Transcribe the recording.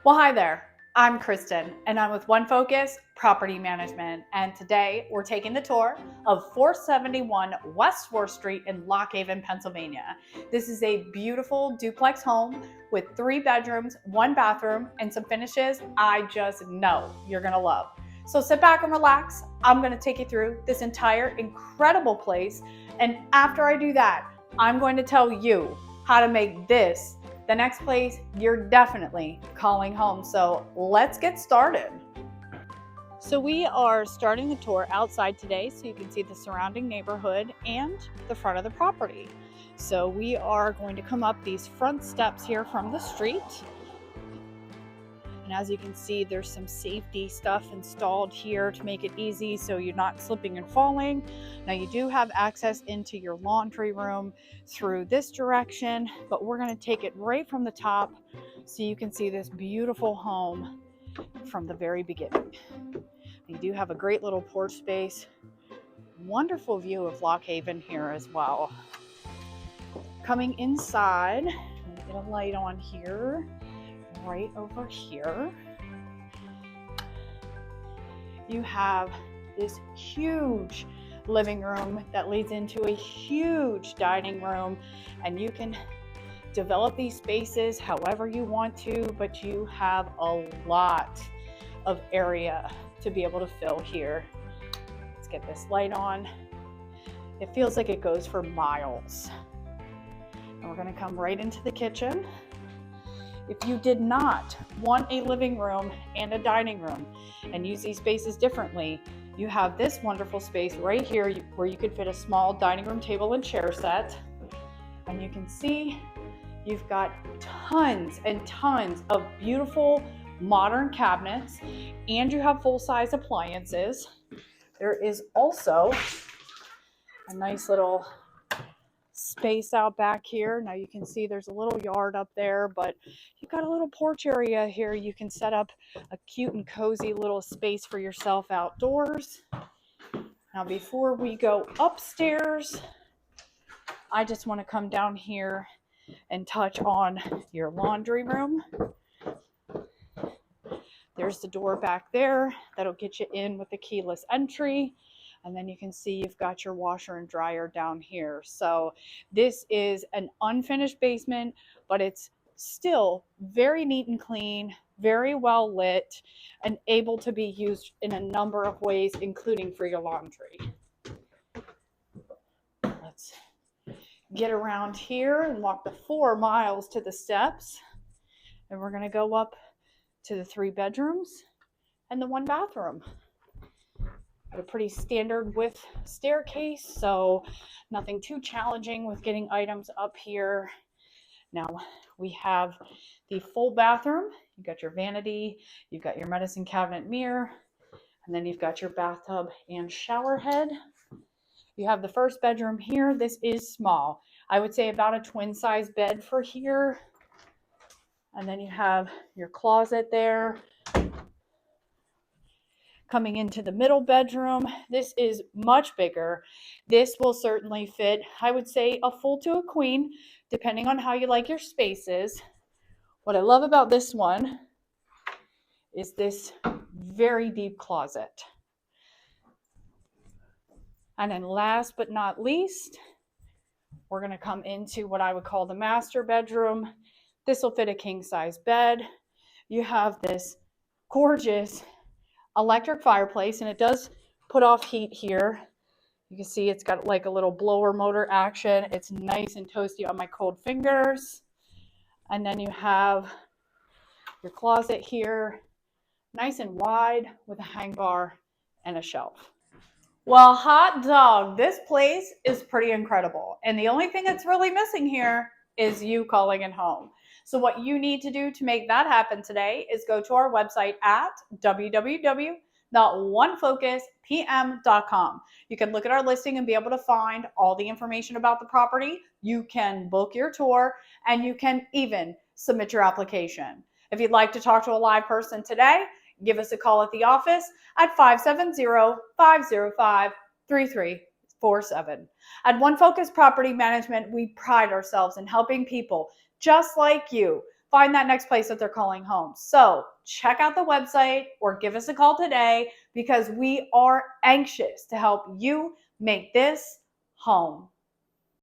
Well, hi there. I'm Kristen, and I'm with One Focus Property Management. And today we're taking the tour of 471 West 4th Street in Lock Haven, Pennsylvania. This is a beautiful duplex home with 3 bedrooms, 1 bathroom, and some finishes I just know you're going to love. So sit back and relax. I'm going to take you through this entire incredible place. And after I do that, I'm going to tell you how to make this the next place you're definitely calling home. So let's get started. So we are starting the tour outside today so you can see the surrounding neighborhood and the front of the property. So we are going to come up these front steps here from the street. And as you can see, there's some safety stuff installed here to make it easy so you're not slipping and falling. Now you do have access into your laundry room through this direction, but we're going to take it right from the top so you can see this beautiful home from the very beginning. You do have a great little porch space. Wonderful view of Lock Haven here as well. Coming inside, let me get a light on here. Right over here, you have this huge living room that leads into a huge dining room, and you can develop these spaces however you want to, but you have a lot of area to be able to fill here. Let's get this light on. It feels like it goes for miles. And we're going to come right into the kitchen. If you did not want a living room and a dining room and use these spaces differently, you have this wonderful space right here where you could fit a small dining room table and chair set. And you can see you've got tons and tons of beautiful modern cabinets, and you have full-size appliances. There is also a nice little space out back here. Now you can see there's a little yard up there, but you've got a little porch area here. You can set up a cute and cozy little space for yourself outdoors. Now before we go upstairs, I just want to come down here and touch on your laundry room. There's the door back there that'll get you in with the keyless entry. And then you can see you've got your washer and dryer down here. So this is an unfinished basement, but it's still very neat and clean, very well lit, and able to be used in a number of ways, including for your laundry. Let's get around here and walk the 4 miles to the steps. And we're going to go up to the 3 bedrooms and the 1 bathroom. A pretty standard width staircase, so nothing too challenging with getting items up here. Now we have the full bathroom. You've got your vanity, you've got your medicine cabinet mirror, and then you've got your bathtub and shower head. You have the first bedroom here. This is small. I would say about a twin size bed for here. And then you have your closet there. Coming into the middle bedroom, this is much bigger. This will certainly fit, I would say, a full to a queen, depending on how you like your spaces. What I love about this one is this very deep closet. And then last but not least, we're going to come into what I would call the master bedroom. This will fit a king size bed. You have this gorgeous electric fireplace, and it does put off heat here. You can see it's got like a little blower motor action. It's nice and toasty on my cold fingers. And then you have your closet here, nice and wide with a hang bar and a shelf. Well, hot dog, this place is pretty incredible. And the only thing that's really missing here is you calling it home. So what you need to do to make that happen today is go to our website at www.onefocus.pm.com. You can look at our listing and be able to find all the information about the property. You can book your tour, and you can even submit your application. If you'd like to talk to a live person today, give us a call at the office at 570-505-3347. At One Focus Property Management, we pride ourselves in helping people just like you find that next place that they're calling home. So check out the website or give us a call today because we are anxious to help you make this home.